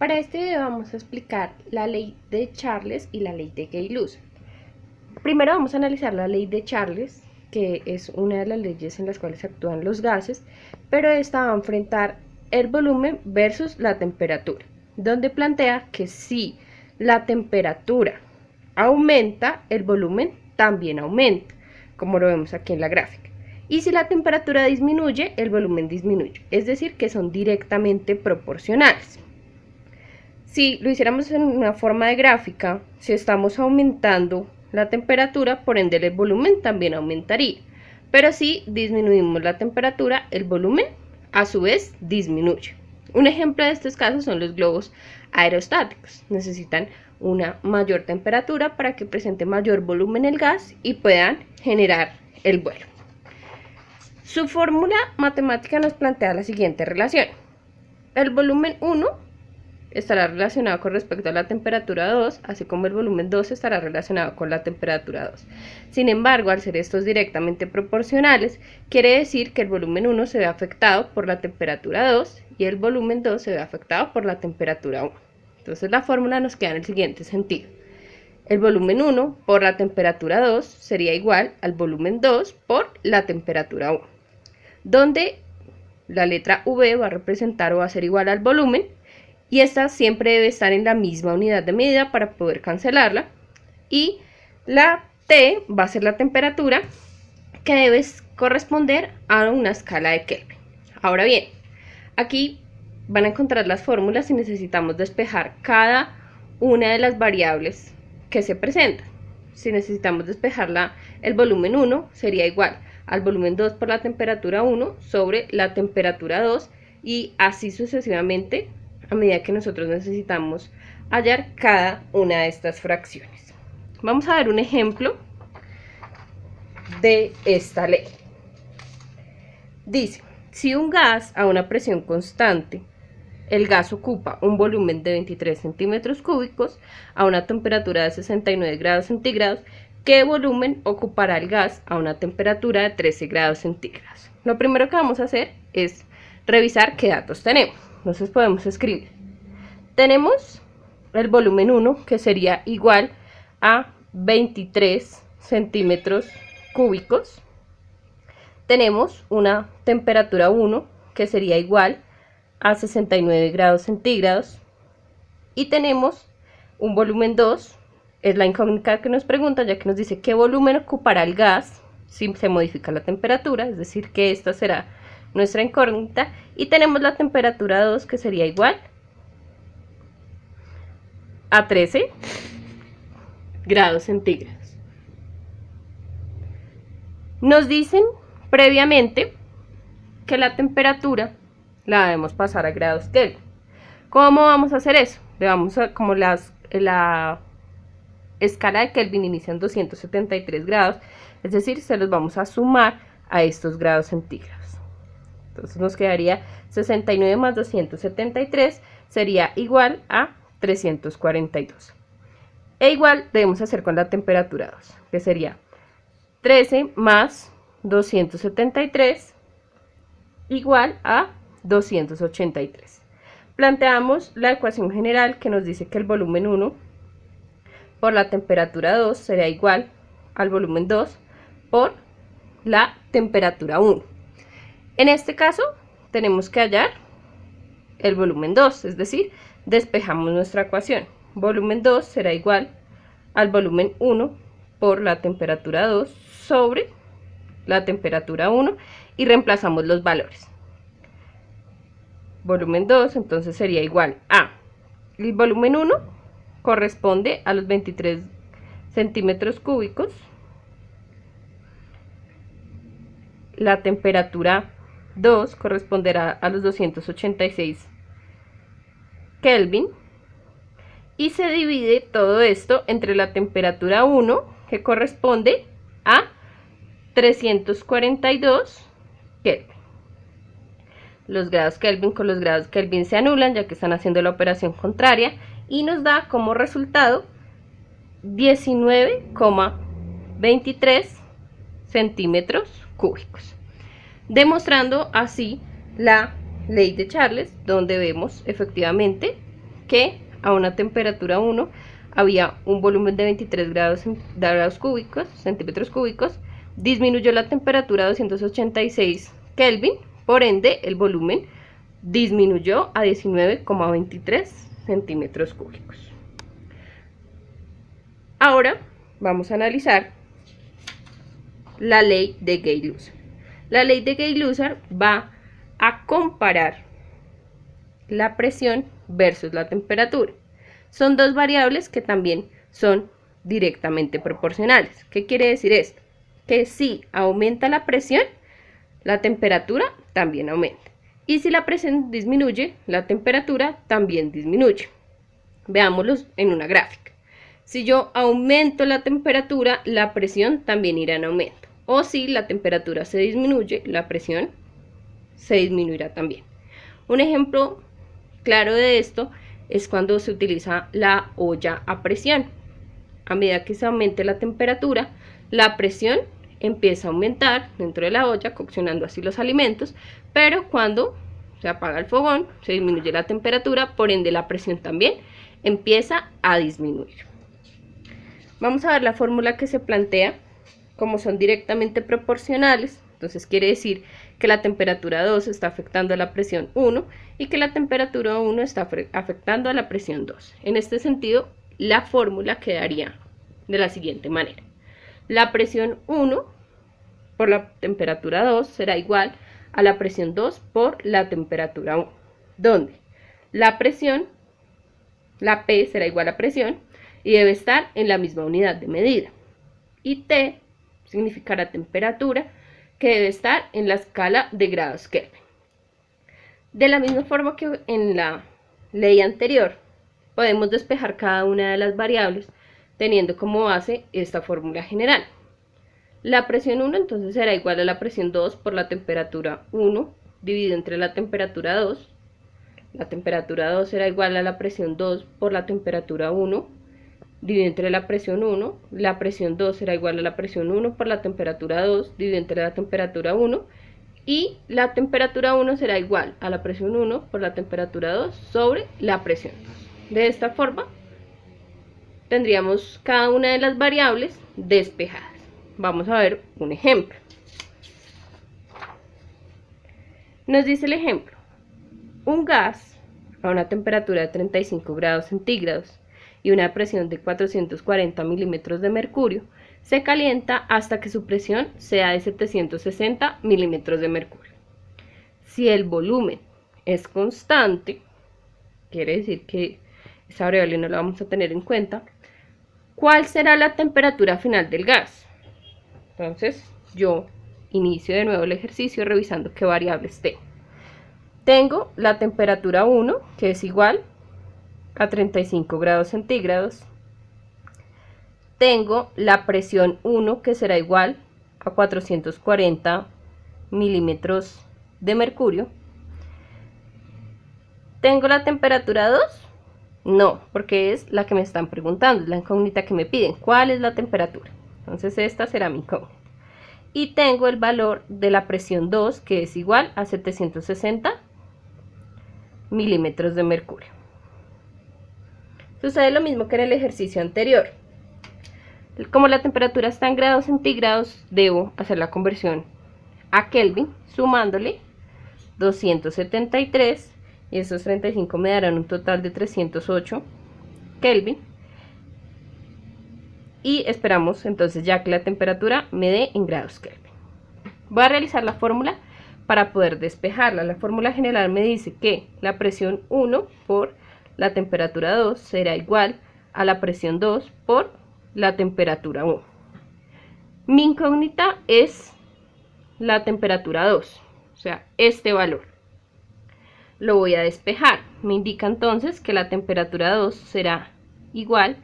Para este video vamos a explicar la ley de Charles y la ley de Gay-Luz. Primero vamos a analizar la ley de Charles, que es una de las leyes en las cuales actúan los gases, pero esta va a enfrentar el volumen versus la temperatura, donde plantea que si la temperatura aumenta, el volumen también aumenta, como lo vemos aquí en la gráfica. Y si la temperatura disminuye, el volumen disminuye, es decir, que son directamente proporcionales. Si lo hiciéramos en una forma de gráfica, si estamos aumentando la temperatura, por ende el volumen también aumentaría. Pero si disminuimos la temperatura, el volumen a su vez disminuye. Un ejemplo de estos casos son los globos aerostáticos. Necesitan una mayor temperatura para que presente mayor volumen el gas y puedan generar el vuelo. Su fórmula matemática nos plantea la siguiente relación. El volumen 1 estará relacionado con respecto a la temperatura 2, así como el volumen 2 estará relacionado con la temperatura 2. Sin embargo, al ser estos directamente proporcionales, quiere decir que el volumen 1 se ve afectado por la temperatura 2 y el volumen 2 se ve afectado por la temperatura 1. Entonces la fórmula nos queda en el siguiente sentido. El volumen 1 por la temperatura 2 sería igual al volumen 2 por la temperatura 1, donde la letra V va a representar o va a ser igual al volumen, y esta siempre debe estar en la misma unidad de medida para poder cancelarla, y la T va a ser la temperatura, que debe corresponder a una escala de Kelvin. Ahora bien, aquí van a encontrar las fórmulas y necesitamos despejar cada una de las variables que se presentan. Si necesitamos despejarla, el volumen 1 sería igual al volumen 2 por la temperatura 1 sobre la temperatura 2, y así sucesivamente a medida que nosotros necesitamos hallar cada una de estas fracciones. Vamos a ver un ejemplo de esta ley. Dice, si un gas a una presión constante, el gas ocupa un volumen de 23 centímetros cúbicos a una temperatura de 69 grados centígrados, ¿qué volumen ocupará el gas a una temperatura de 13 grados centígrados? Lo primero que vamos a hacer es revisar qué datos tenemos. Entonces podemos escribir. Tenemos el volumen 1, que sería igual a 23 centímetros cúbicos. Tenemos una temperatura 1, que sería igual a 69 grados centígrados. Y tenemos un volumen 2, es la incógnita que nos pregunta, ya que nos dice qué volumen ocupará el gas si se modifica la temperatura, es decir, que esta será nuestra incógnita, y tenemos la temperatura 2, que sería igual a 13 grados centígrados. Nos dicen previamente que la temperatura la debemos pasar a grados Kelvin. ¿Cómo vamos a hacer eso? Como la escala de Kelvin inicia en 273 grados, es decir, se los vamos a sumar a estos grados centígrados. Entonces nos quedaría 69 más 273 sería igual a 342. E igual debemos hacer con la temperatura 2, que sería 13 más 273 igual a 283. Planteamos la ecuación general que nos dice que el volumen 1 por la temperatura 2 será igual al volumen 2 por la temperatura 1. En este caso tenemos que hallar el volumen 2, es decir, despejamos nuestra ecuación. Volumen 2 será igual al volumen 1 por la temperatura 2 sobre la temperatura 1 y reemplazamos los valores. Volumen 2 entonces sería igual a, el volumen 1 corresponde a los 23 centímetros cúbicos, la temperatura 2 corresponderá a los 286 Kelvin, y se divide todo esto entre la temperatura 1, que corresponde a 342 Kelvin. Los grados Kelvin con los grados Kelvin se anulan, ya que están haciendo la operación contraria, y nos da como resultado 19,23 centímetros cúbicos, demostrando así la ley de Charles, donde vemos efectivamente que a una temperatura 1 había un volumen de 23 centímetros cúbicos, disminuyó la temperatura a 286 Kelvin, por ende el volumen disminuyó a 19,23 centímetros cúbicos. Ahora vamos a analizar la ley de Gay-Lusser. La ley de Gay-Lusser va a comparar la presión versus la temperatura. Son dos variables que también son directamente proporcionales. ¿Qué quiere decir esto? Que si aumenta la presión, la temperatura también aumenta. Y si la presión disminuye, la temperatura también disminuye. Veámoslos en una gráfica. Si yo aumento la temperatura, la presión también irá en aumento. O si la temperatura se disminuye, la presión se disminuirá también. Un ejemplo claro de esto es cuando se utiliza la olla a presión. A medida que se aumente la temperatura, la presión empieza a aumentar dentro de la olla, coccionando así los alimentos, pero cuando se apaga el fogón, se disminuye la temperatura, por ende la presión también empieza a disminuir. Vamos a ver la fórmula que se plantea. Como son directamente proporcionales, entonces quiere decir que la temperatura 2 está afectando a la presión 1 y que la temperatura 1 está afectando a la presión 2. En este sentido, la fórmula quedaría de la siguiente manera. La presión 1 por la temperatura 2 será igual a la presión 2 por la temperatura 1, donde la presión, la P será igual a presión y debe estar en la misma unidad de medida. Y T significará temperatura, que debe estar en la escala de grados Kelvin. De la misma forma que en la ley anterior, podemos despejar cada una de las variables teniendo como base esta fórmula general. La presión 1 entonces será igual a la presión 2 por la temperatura 1 dividido entre la temperatura 2. La temperatura 2 será igual a la presión 2 por la temperatura 1 dividido entre la presión 1, la presión 2 será igual a la presión 1 por la temperatura 2 dividido entre la temperatura 1, y la temperatura 1 será igual a la presión 1 por la temperatura 2 sobre la presión 2. De esta forma tendríamos cada una de las variables despejadas. Vamos a ver un ejemplo. Nos dice el ejemplo: un gas a una temperatura de 35 grados centígrados y una presión de 440 milímetros de mercurio se calienta hasta que su presión sea de 760 milímetros de mercurio. Si el volumen es constante, quiere decir que esa variable no la vamos a tener en cuenta, ¿cuál será la temperatura final del gas? Entonces yo inicio de nuevo el ejercicio revisando qué variables tengo. Tengo la temperatura 1, que es igual a 35 grados centígrados. Tengo la presión 1, que será igual a 440 milímetros de mercurio. ¿Tengo la temperatura 2? No, porque es la que me están preguntando, es la incógnita que me piden. ¿Cuál es la temperatura? Entonces esta será mi incógnita. Y tengo el valor de la presión 2, que es igual a 760 milímetros de mercurio. Sucede lo mismo que en el ejercicio anterior. Como la temperatura está en grados centígrados, debo hacer la conversión a Kelvin, sumándole 273, y esos 35 me darán un total de 308 Kelvin. Y esperamos entonces ya que la temperatura me dé en grados Kelvin. Voy a realizar la fórmula para poder despejarla. La fórmula general me dice que la presión 1 por la temperatura 2 será igual a la presión 2 por la temperatura 1. Mi incógnita es la temperatura 2, o sea, este valor. Lo voy a despejar. Me indica entonces que la temperatura 2 será igual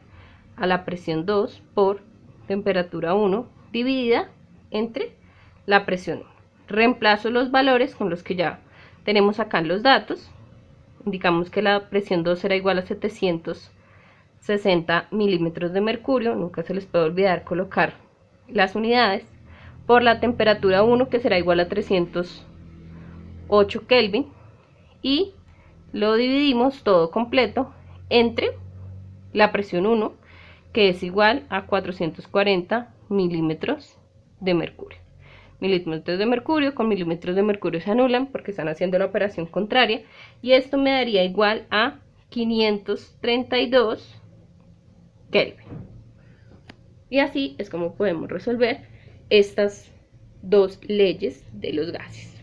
a la presión 2 por temperatura 1 dividida entre la presión 1. Reemplazo los valores con los que ya tenemos acá en los datos. Indicamos que la presión 2 será igual a 760 milímetros de mercurio, nunca se les puede olvidar colocar las unidades, por la temperatura 1, que será igual a 308 Kelvin, y lo dividimos todo completo entre la presión 1, que es igual a 440 milímetros de mercurio. Milímetros de mercurio con milímetros de mercurio se anulan porque están haciendo la operación contraria, y esto me daría igual a 532 Kelvin. Y así es como podemos resolver estas dos leyes de los gases.